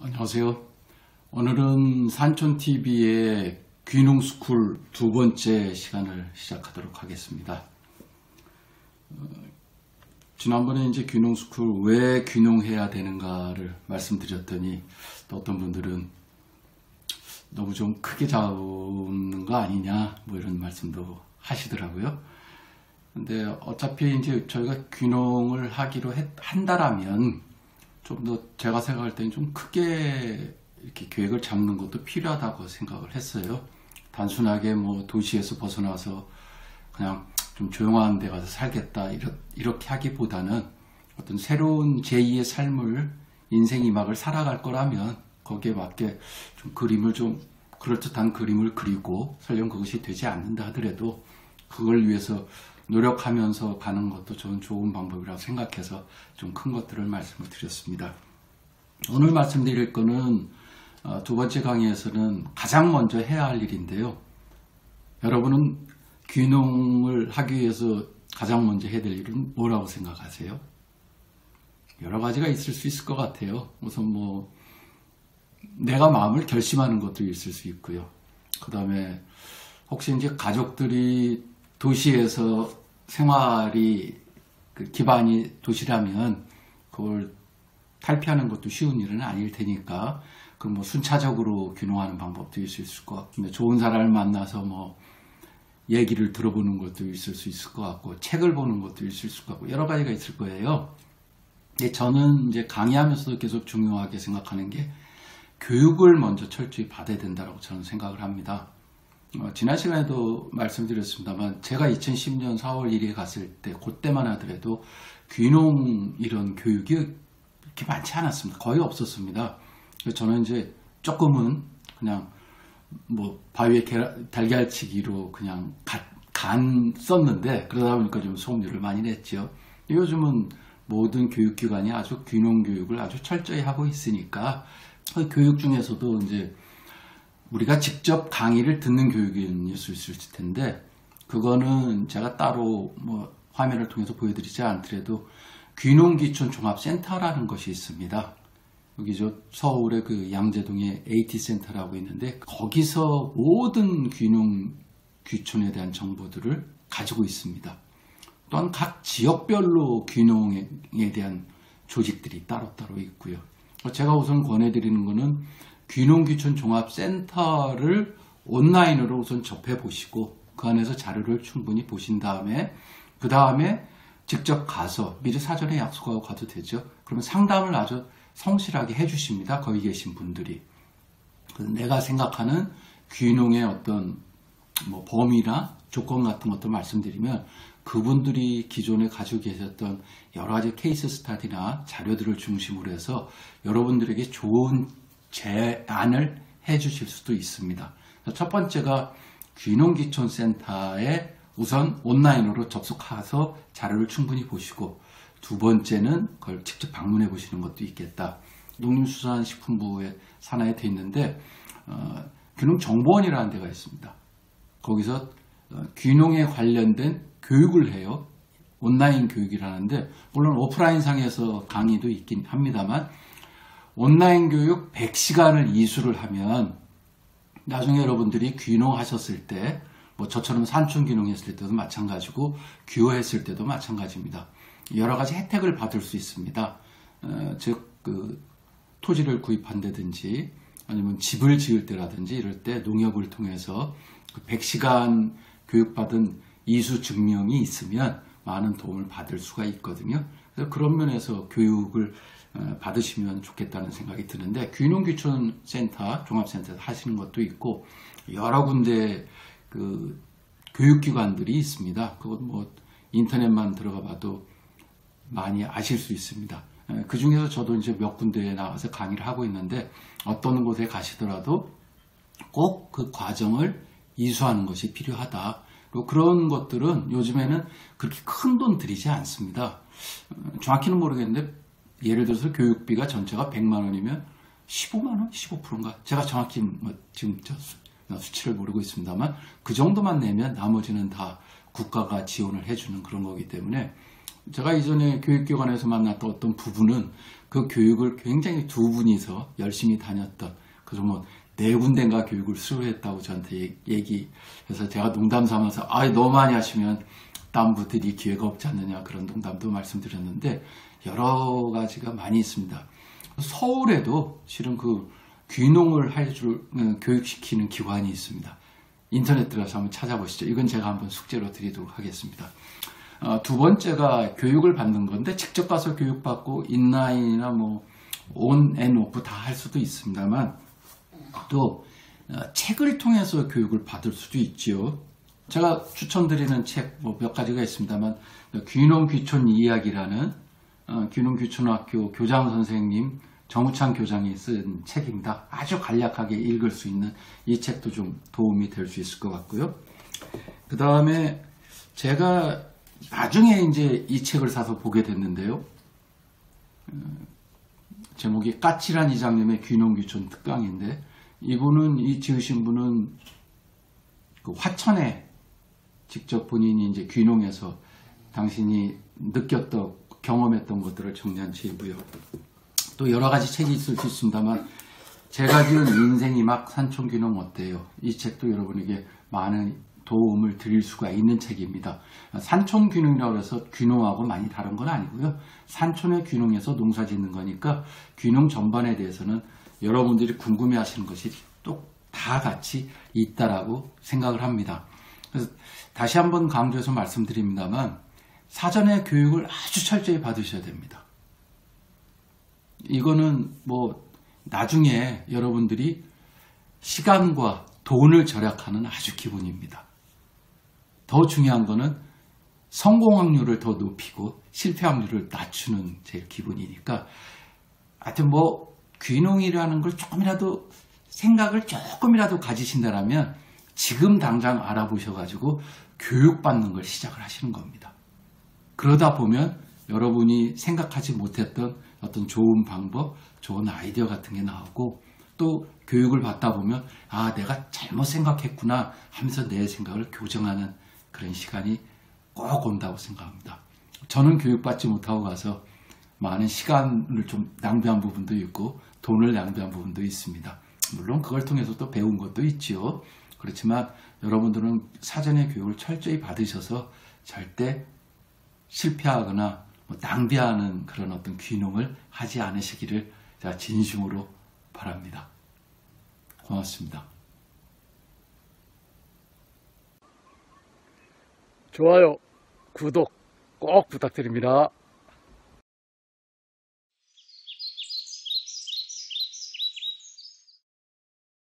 안녕하세요. 오늘은 산촌TV의 귀농스쿨 두 번째 시간을 시작하도록 하겠습니다. 지난번에 이제 귀농스쿨 왜 귀농해야 되는가를 말씀드렸더니 또 어떤 분들은 너무 좀 크게 잡는 거 아니냐 뭐 이런 말씀도 하시더라고요. 근데 어차피 이제 저희가 귀농을 하기로 한다라면 좀 더 제가 생각할 때는 좀 크게 이렇게 계획을 잡는 것도 필요하다고 생각을 했어요. 단순하게 뭐 도시에서 벗어나서 그냥 좀 조용한 데 가서 살겠다 이렇게 하기보다는 어떤 새로운 제2의 삶을 인생 2막을 살아갈 거라면 거기에 맞게 좀 그림을 좀 그럴듯한 그림을 그리고 설령 그것이 되지 않는다 하더라도 그걸 위해서 노력하면서 가는 것도 저는 좋은 방법이라고 생각해서 좀 큰 것들을 말씀을 드렸습니다. 오늘 말씀드릴 거는 두 번째 강의에서는 가장 먼저 해야 할 일인데요. 여러분은 귀농을 하기 위해서 가장 먼저 해야 될 일은 뭐라고 생각하세요? 여러 가지가 있을 수 있을 것 같아요. 우선 뭐 내가 마음을 결심하는 것도 있을 수 있고요. 그 다음에 혹시 이제 가족들이 도시에서 생활이 기반이 도시라면 그걸 탈피하는 것도 쉬운 일은 아닐 테니까 그 뭐 순차적으로 귀농하는 방법도 있을 것 같고 좋은 사람을 만나서 뭐 얘기를 들어보는 것도 있을 수 있을 것 같고 책을 보는 것도 있을 수 있을 것 같고 여러 가지가 있을 거예요. 근데 저는 이제 강의하면서도 계속 중요하게 생각하는 게 교육을 먼저 철저히 받아야 된다고 저는 생각을 합니다. 지난 시간에도 말씀드렸습니다만 제가 2010년 4월 1일에 갔을 때 그때만 하더라도 귀농 이런 교육이 이렇게 많지 않았습니다. 거의 없었습니다. 그래서 저는 이제 조금은 그냥 뭐 바위에 달걀치기로 그냥 간 썼는데 그러다 보니까 좀 소음료를 많이 냈죠. 요즘은 모든 교육기관이 아주 귀농 교육을 아주 철저히 하고 있으니까 그 교육 중에서도 이제 우리가 직접 강의를 듣는 교육이 있을 수 있을 텐데 그거는 제가 따로 뭐 화면을 통해서 보여드리지 않더라도 귀농귀촌종합센터라는 것이 있습니다. 여기 저 서울의 그 양재동에 AT센터라고 있는데 거기서 모든 귀농귀촌에 대한 정보들을 가지고 있습니다. 또한 각 지역별로 귀농에 대한 조직들이 따로따로 있고요. 제가 우선 권해드리는 거는 귀농귀촌 종합센터를 온라인으로 우선 접해 보시고 그 안에서 자료를 충분히 보신 다음에 그 다음에 직접 가서 미리 사전에 약속하고 가도 되죠. 그러면 상담을 아주 성실하게 해주십니다. 거기 계신 분들이. 내가 생각하는 귀농의 어떤 뭐 범위나 조건 같은 것도 말씀드리면 그분들이 기존에 가지고 계셨던 여러 가지 케이스 스타디나 자료들을 중심으로 해서 여러분들에게 좋은 제안을 해 주실 수도 있습니다. 첫 번째가 귀농귀촌센터에 우선 온라인으로 접속해서 자료를 충분히 보시고 두 번째는 그걸 직접 방문해 보시는 것도 있겠다. 농림수산식품부의 산하에 되어 있는데 귀농정보원이라는 데가 있습니다. 거기서 귀농에 관련된 교육을 해요. 온라인 교육이라는데 물론 오프라인상에서 강의도 있긴 합니다만 온라인 교육 100시간을 이수를 하면 나중에 여러분들이 귀농하셨을 때 뭐 저처럼 산촌 귀농했을 때도 마찬가지고 귀호했을 때도 마찬가지입니다. 여러 가지 혜택을 받을 수 있습니다. 즉 그 토지를 구입한다든지 아니면 집을 지을 때라든지 이럴 때 농협을 통해서 그 100시간 교육받은 이수 증명이 있으면 많은 도움을 받을 수가 있거든요. 그래서 그런 면에서 교육을 받으시면 좋겠다는 생각이 드는데 귀농귀촌센터, 종합센터에서 하시는 것도 있고 여러 군데 그 교육기관들이 있습니다. 그건 뭐 인터넷만 들어가 봐도 많이 아실 수 있습니다. 그 중에서 저도 이제 몇 군데에 나가서 강의를 하고 있는데 어떤 곳에 가시더라도 꼭 그 과정을 이수하는 것이 필요하다. 그리고 그런 것들은 요즘에는 그렇게 큰 돈 들이지 않습니다. 정확히는 모르겠는데 예를 들어서 교육비가 전체가 100만 원이면 15만 원? 15%인가? 제가 정확히 뭐 지금 수치를 모르고 있습니다만 그 정도만 내면 나머지는 다 국가가 지원을 해주는 그런 거기 때문에 제가 이전에 교육기관에서 만났던 어떤 부분은 그 교육을 굉장히 두 분이서 열심히 다녔던, 그래서 뭐 네 군데인가 교육을 수료했다고 저한테 얘기해서 제가 농담 삼아서 너무 많이 하시면 다른 분들이 기회가 없지 않느냐 그런 농담도 말씀드렸는데 여러 가지가 많이 있습니다. 서울에도 실은 그 귀농을 교육시키는 기관이 있습니다. 인터넷 들어가서 한번 찾아보시죠. 이건 제가 한번 숙제로 드리도록 하겠습니다. 두 번째가 교육을 받는 건데 직접 가서 교육받고 인라인이나 뭐 온 앤 오프 다 할 수도 있습니다만 또 책을 통해서 교육을 받을 수도 있지요. 제가 추천드리는 책 몇 가지가 있습니다만 귀농 귀촌 이야기라는 귀농 귀촌학교 교장 선생님 정우창 교장이 쓴 책입니다. 아주 간략하게 읽을 수 있는 이 책도 좀 도움이 될 수 있을 것 같고요. 그 다음에 제가 나중에 이제 이 책을 사서 보게 됐는데요. 제목이 까칠한 이장님의 귀농 귀촌 특강인데 이 지으신 분은 그 화천에 직접 본인이 이제 귀농해서 당신이 느꼈던 경험했던 것들을 정리한 책이고요. 또 여러 가지 책이 있을 수 있습니다만 제가 지은 인생이 막 산촌 귀농 어때요? 이 책도 여러분에게 많은 도움을 드릴 수가 있는 책입니다. 산촌 귀농이라고 해서 귀농하고 많이 다른 건 아니고요. 산촌에 귀농해서 농사 짓는 거니까 귀농 전반에 대해서는 여러분들이 궁금해 하시는 것이 또 다 같이 있다라고 생각을 합니다. 그래서 다시 한번 강조해서 말씀드립니다만 사전에 교육을 아주 철저히 받으셔야 됩니다. 이거는 뭐 나중에 여러분들이 시간과 돈을 절약하는 아주 기본입니다. 더 중요한 거는 성공 확률을 더 높이고 실패 확률을 낮추는 제일 기본이니까 하여튼 뭐 귀농이라는 걸 조금이라도 생각을 조금이라도 가지신다면 지금 당장 알아보셔가지고 교육받는 걸 시작을 하시는 겁니다. 그러다 보면 여러분이 생각하지 못했던 어떤 좋은 방법, 좋은 아이디어 같은 게 나오고 또 교육을 받다 보면 내가 잘못 생각했구나 하면서 내 생각을 교정하는 그런 시간이 꼭 온다고 생각합니다. 저는 교육받지 못하고 가서 많은 시간을 좀 낭비한 부분도 있고 돈을 낭비한 부분도 있습니다. 물론 그걸 통해서 또 배운 것도 있지요. 그렇지만 여러분들은 사전에 교육을 철저히 받으셔서 절대 실패하거나 낭비하는 그런 어떤 귀농을 하지 않으시기를 제가 진심으로 바랍니다. 고맙습니다. 좋아요, 구독 꼭 부탁드립니다.